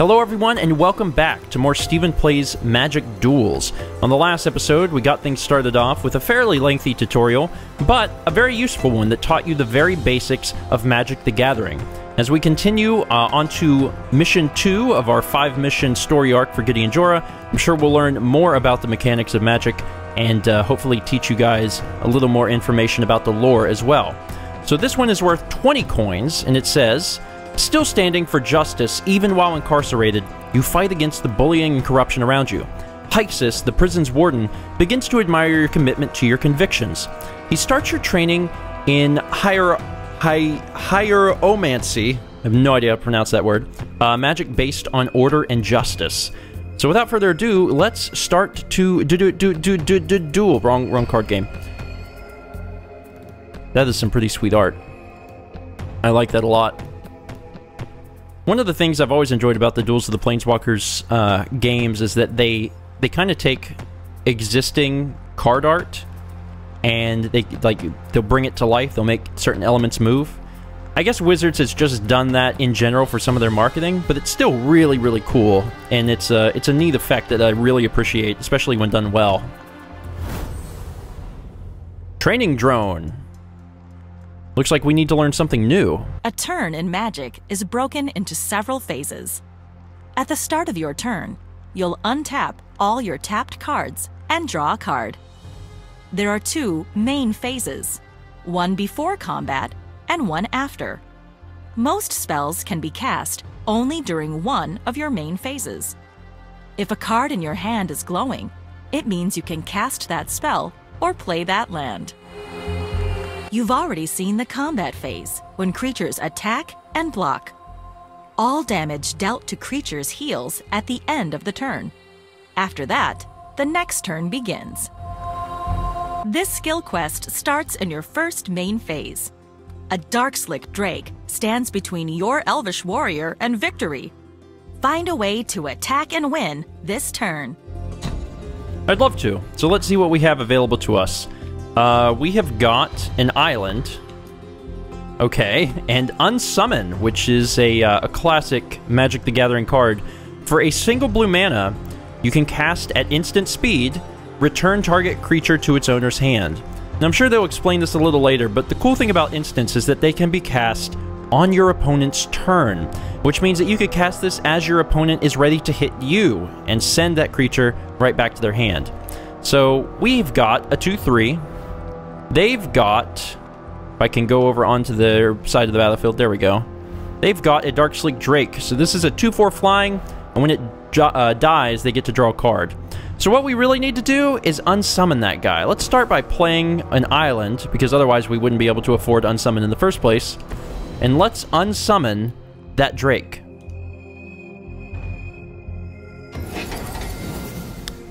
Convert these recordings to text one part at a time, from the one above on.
Hello everyone, and welcome back to more StephenPlays Magic Duels. On the last episode, we got things started off with a fairly lengthy tutorial, but a very useful one that taught you the very basics of Magic the Gathering. As we continue on to Mission 2 of our 5-mission story arc for Gideon Jora, I'm sure we'll learn more about the mechanics of Magic and hopefully teach you guys a little more information about the lore as well. So this one is worth 20 coins, and it says, still standing for justice even while incarcerated, you fight against the bullying and corruption around you. Hixus, the prison's warden, begins to admire your commitment to your convictions. He starts your training in hieromancy, I have no idea how to pronounce that word, magic based on order and justice. So without further ado, let's start to duel. Wrong card game. That is some pretty sweet art. I like that a lot. One of the things I've always enjoyed about the Duels of the Planeswalkers games is that they kind of take existing card art and they'll bring it to life. They'll make certain elements move. I guess Wizards has just done that in general for some of their marketing, but it's still really, really cool, and it's a neat effect that I really appreciate, especially when done well. Training drone. Looks like we need to learn something new. A turn in Magic is broken into several phases. At the start of your turn, you'll untap all your tapped cards and draw a card. There are two main phases, one before combat and one after. Most spells can be cast only during one of your main phases. If a card in your hand is glowing, it means you can cast that spell or play that land. You've already seen the combat phase, when creatures attack and block. All damage dealt to creatures heals at the end of the turn. After that, the next turn begins. This skill quest starts in your first main phase. A Darkslick Drake stands between your Elvish Warrior and victory. Find a way to attack and win this turn. I'd love to. So let's see what we have available to us. We have got an island, okay, and Unsummon, which is a classic Magic the Gathering card. For a single blue mana, you can cast at instant speed, return target creature to its owner's hand. Now, I'm sure they'll explain this a little later, but the cool thing about instants is that they can be cast on your opponent's turn, which means that you could cast this as your opponent is ready to hit you and send that creature right back to their hand. So we've got a 2/3. They've got, if I can go over onto their side of the battlefield, there we go. They've got a Darkslick Drake. So this is a 2/4 flying, and when it dies, they get to draw a card. So what we really need to do is unsummon that guy. Let's start by playing an island, because otherwise we wouldn't be able to afford to unsummon in the first place. And let's unsummon that Drake.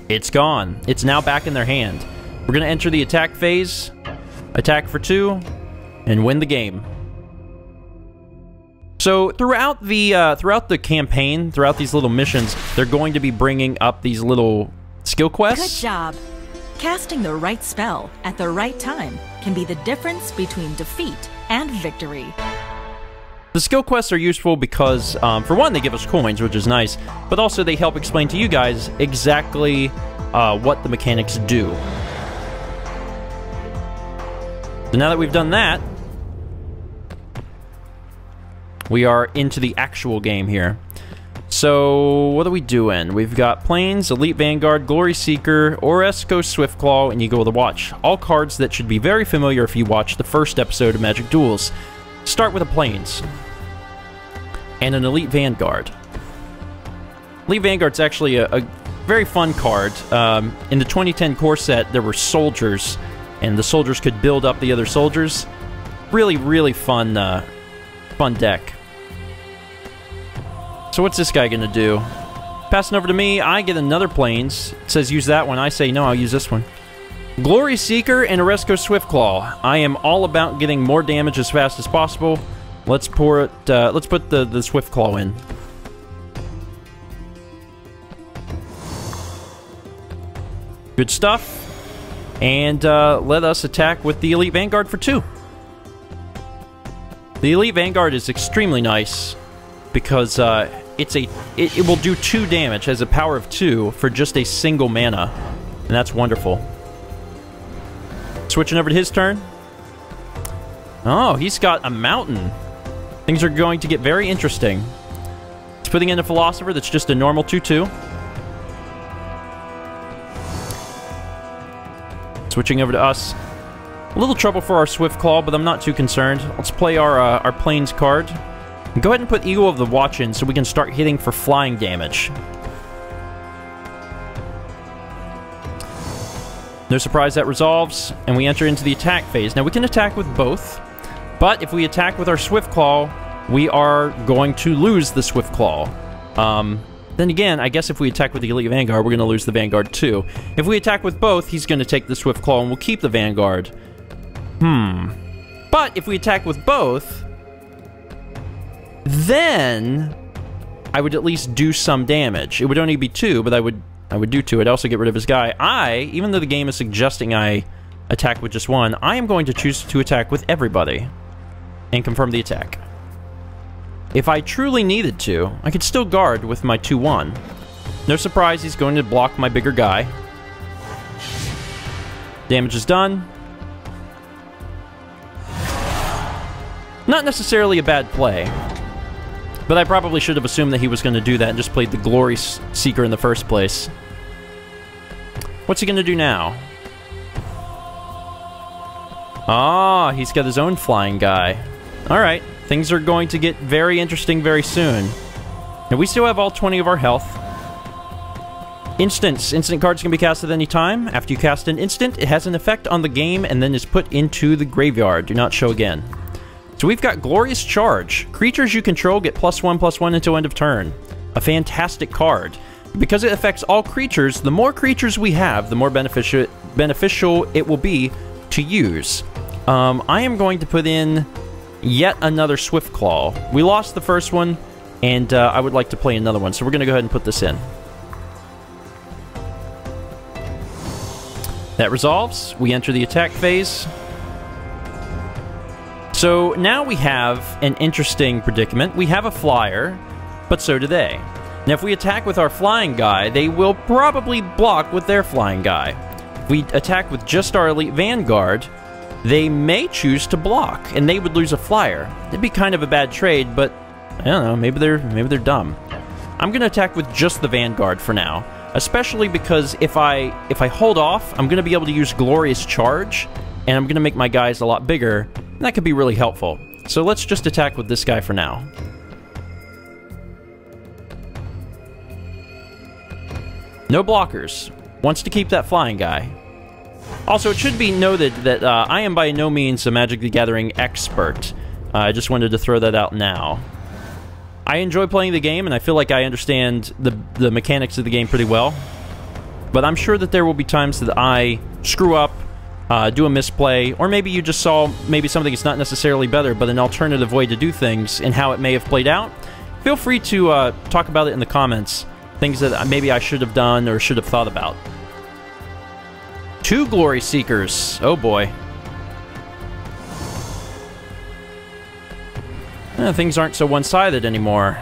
It's gone. It's now back in their hand. We're going to enter the attack phase, attack for 2, and win the game. So throughout the campaign, throughout these little missions, they're going to be bringing up these little skill quests. Good job. Casting the right spell at the right time can be the difference between defeat and victory. The skill quests are useful because, for one, they give us coins, which is nice, but also they help explain to you guys exactly what the mechanics do. So now that we've done that, we are into the actual game here. So, what are we doing? We've got Plains, Elite Vanguard, Glory Seeker, Oresco Swiftclaw, and Eagle of the Watch. All cards that should be very familiar if you watched the first episode of Magic Duels. Start with a Plains and an Elite Vanguard. Elite Vanguard's actually a very fun card. In the 2010 core set, there were soldiers, and the soldiers could build up the other soldiers. Really, really fun, fun deck. So what's this guy gonna do? Passing over to me, I get another Plains. It says use that one. I say no, I'll use this one. Glory Seeker and Oresco Swiftclaw. I am all about getting more damage as fast as possible. Let's pour it. Let's put the Swiftclaw in. Good stuff. And let us attack with the Elite Vanguard for 2. The Elite Vanguard is extremely nice because it will do 2 damage, has a power of 2 for just a single mana. And that's wonderful. Switching over to his turn. Oh, he's got a mountain. Things are going to get very interesting. He's putting in a Philosopher that's just a normal 2/2. Switching over to us. A little trouble for our Swift Claw, but I'm not too concerned. Let's play our Plains card. And go ahead and put Eagle of the Watch in so we can start hitting for flying damage. No surprise, that resolves, and we enter into the attack phase. Now, we can attack with both, but if we attack with our Swift Claw, we are going to lose the Swift Claw. Then again, I guess if we attack with the Elite Vanguard, we're going to lose the Vanguard too. If we attack with both, he's going to take the Swift Claw and we'll keep the Vanguard. But if we attack with both, then I would at least do some damage. It would only be 2, but I would do 2. I'd also get rid of his guy. Even though the game is suggesting I attack with just one, I am going to choose to attack with everybody and confirm the attack. If I truly needed to, I could still guard with my 2/1. No surprise, he's going to block my bigger guy. Damage is done. Not necessarily a bad play, but I probably should have assumed that he was going to do that and just played the Glory Seeker in the first place. What's he going to do now? Ah, he's got his own flying guy. Alright, things are going to get very interesting very soon. Now, we still have all 20 of our health. Instants. Instant cards can be cast at any time. After you cast an instant, it has an effect on the game and then is put into the graveyard. Do not show again. So we've got Glorious Charge. Creatures you control get +1/+1 until end of turn. A fantastic card. Because it affects all creatures, the more creatures we have, the more beneficial it will be to use. I am going to put in yet another Swift Claw. We lost the first one, and I would like to play another one, so we're going to go ahead and put this in. That resolves. We enter the attack phase. So now we have an interesting predicament. We have a flyer, but so do they. Now, if we attack with our flying guy, they will probably block with their flying guy. If we attack with just our Elite Vanguard, they may choose to block, and they would lose a flyer. It'd be kind of a bad trade, but I don't know, maybe they're dumb. I'm going to attack with just the Vanguard for now, especially because if I hold off, I'm going to be able to use Glorious Charge, and I'm going to make my guys a lot bigger, and that could be really helpful. So let's just attack with this guy for now. No blockers. Wants to keep that flying guy. Also, it should be noted that I am by no means a Magic the Gathering expert. I just wanted to throw that out now. I enjoy playing the game, and I feel like I understand the mechanics of the game pretty well. But I'm sure that there will be times that I screw up, do a misplay, or maybe you just saw maybe something that's not necessarily better, but an alternative way to do things and how it may have played out. Feel free to talk about it in the comments. Things that maybe I should have done or should have thought about. 2 Glory Seekers. Oh boy. Things aren't so one-sided anymore.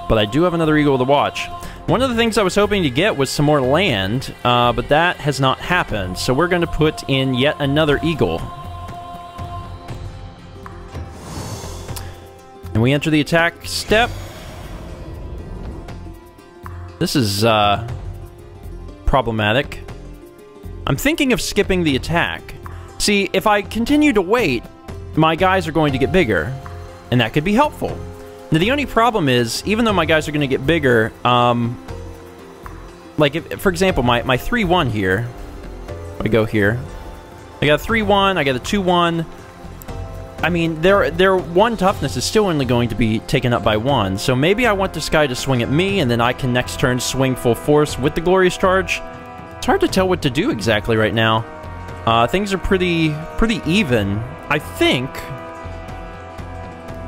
But I do have another Eagle of the Watch. One of the things I was hoping to get was some more land, but that has not happened. So we're going to put in yet another Eagle. And we enter the attack step. This is, problematic. I'm thinking of skipping the attack. See, if I continue to wait, my guys are going to get bigger, and that could be helpful. Now, the only problem is, even though my guys are going to get bigger, like, if, for example, my 3/1 here, I go here, I got a 3/1, I got a 2/1, I mean, their 1 toughness is still only going to be taken up by 1, so maybe I want this guy to swing at me, and then I can next turn swing full force with the Glorious Charge. It's hard to tell what to do exactly right now. Things are pretty even. I think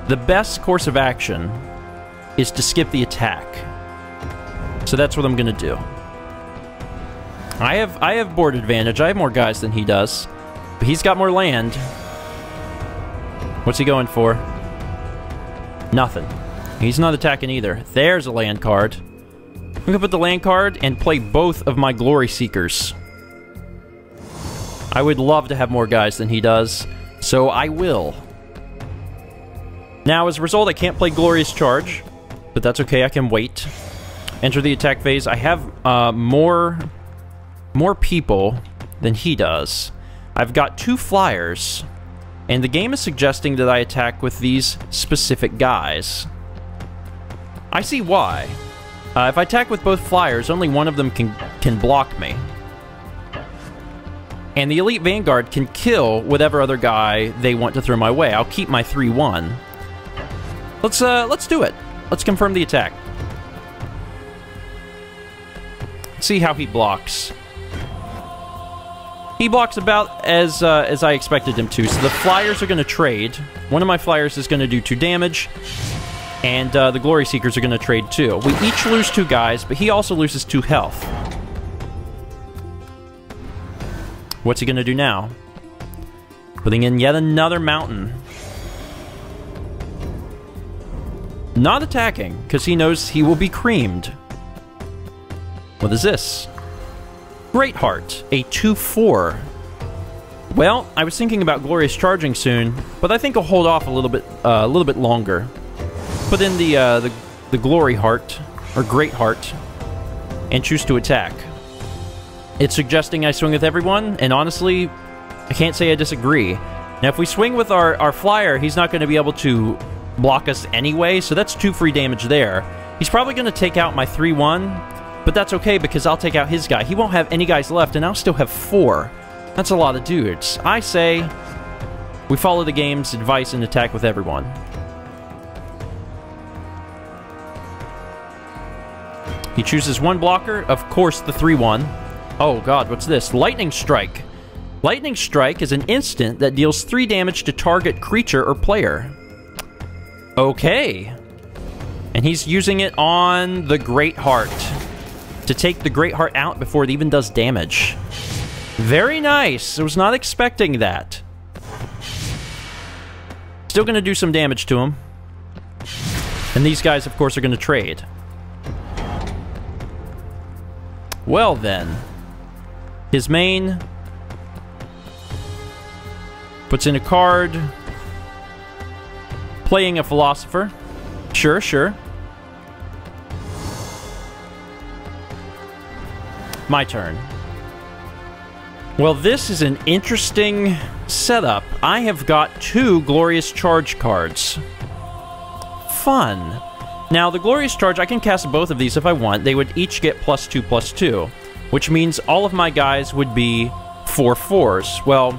the best course of action is to skip the attack. So that's what I'm going to do. I have board advantage. I have more guys than he does, but he's got more land. What's he going for? Nothing. He's not attacking either. There's a land card. I'm gonna put the land card and play both of my Glory Seekers. I would love to have more guys than he does, so I will. Now, as a result, I can't play Glorious Charge, but that's okay, I can wait. Enter the attack phase. I have more people than he does. I've got 2 flyers, and the game is suggesting that I attack with these specific guys. I see why. If I attack with both flyers, only one of them can block me. And the Elite Vanguard can kill whatever other guy they want to throw my way. I'll keep my 3/1. Let's do it. Let's confirm the attack. See how he blocks. He blocks about as I expected him to. So the flyers are going to trade. One of my flyers is going to do 2 damage. And the Glory Seekers are going to trade too. We each lose 2 guys, but he also loses 2 health. What's he going to do now? Putting in yet another mountain. Not attacking, because he knows he will be creamed. What is this? Greatheart, a 2/4. Well, I was thinking about Glorious Charging soon, but I think I'll hold off a little bit longer. Put in the Glory Heart, or Great Heart, and choose to attack. It's suggesting I swing with everyone, and honestly, I can't say I disagree. Now, if we swing with our flyer, he's not going to be able to block us anyway, so that's 2 free damage there. He's probably going to take out my 3/1, but that's okay because I'll take out his guy. He won't have any guys left, and I'll still have 4. That's a lot of dudes. I say we follow the game's advice and attack with everyone. He chooses 1 blocker, of course the 3/1. Oh god, what's this? Lightning Strike. Lightning Strike is an instant that deals 3 damage to target creature or player. Okay. And he's using it on the Great Heart to take the Great Heart out before it even does damage. Very nice. I was not expecting that. Still going to do some damage to him. And these guys, of course, are going to trade. Well then. His main puts in a card. Playing a Philosopher. Sure, sure. My turn. Well, this is an interesting setup. I have got 2 Glorious Charge cards. Fun. Now, the Glorious Charge, I can cast both of these if I want. They would each get +2/+2, which means all of my guys would be 4/4s. Well,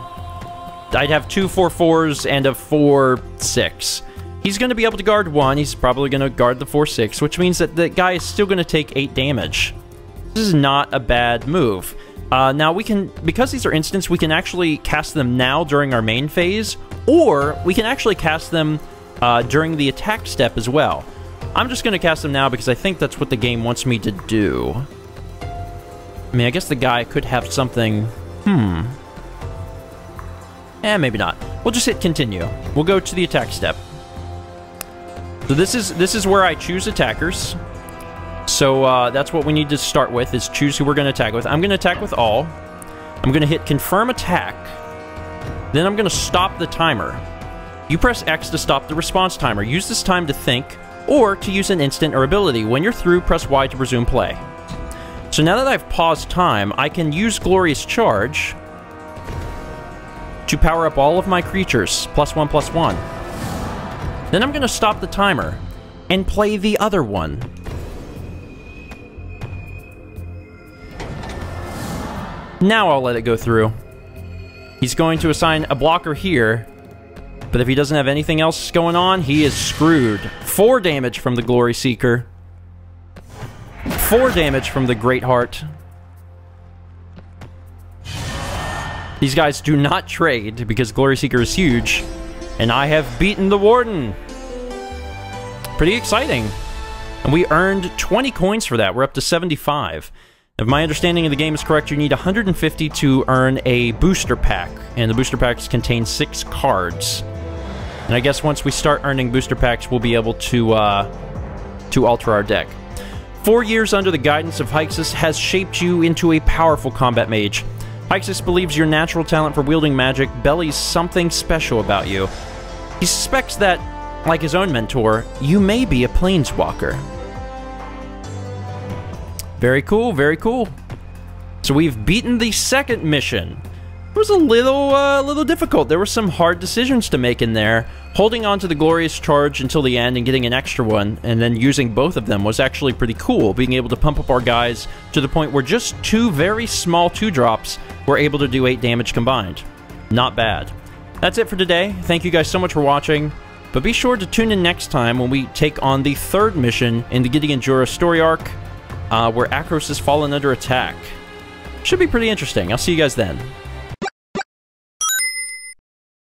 I'd have 2 4/4s and a 4/6. He's going to be able to guard 1. He's probably going to guard the 4/6, which means that the guy is still going to take 8 damage. This is not a bad move. Now, we can, because these are instants, we can actually cast them now during our main phase, or we can actually cast them during the attack step as well. I'm just going to cast them now because I think that's what the game wants me to do. I mean, I guess the guy could have something... maybe not. We'll just hit continue. We'll go to the attack step. So this is where I choose attackers. So that's what we need to start with, is choose who we're going to attack with. I'm going to attack with all. I'm going to hit confirm attack. Then I'm going to stop the timer. You press X to stop the response timer. Use this time to think, or to use an instant or ability. When you're through, press Y to resume play. So now that I've paused time, I can use Glorious Charge to power up all of my creatures, +1/+1. Then I'm going to stop the timer and play the other one. Now I'll let it go through. He's going to assign a blocker here, but if he doesn't have anything else going on, he is screwed. 4 damage from the Glory Seeker. 4 damage from the Great Heart. These guys do not trade because Glory Seeker is huge, and I have beaten the Warden. Pretty exciting. And we earned 20 coins for that. We're up to 75. If my understanding of the game is correct, you need 150 to earn a booster pack, and the booster packs contain 6 cards. And I guess once we start earning booster packs, we'll be able to to alter our deck. 4 years under the guidance of Hixus has shaped you into a powerful combat mage. Hixus believes your natural talent for wielding magic bellies something special about you. He suspects that, like his own mentor, you may be a Planeswalker. Very cool, very cool. So we've beaten the second mission. It was a little difficult. There were some hard decisions to make in there. Holding on to the glorious charge until the end and getting an extra one, and then using both of them was actually pretty cool, being able to pump up our guys to the point where just 2 very small 2-drops were able to do 8 damage combined. Not bad. That's it for today. Thank you guys so much for watching, but be sure to tune in next time when we take on the 3rd mission in the Gideon Jura story arc, where Akros has fallen under attack. Should be pretty interesting. I'll see you guys then.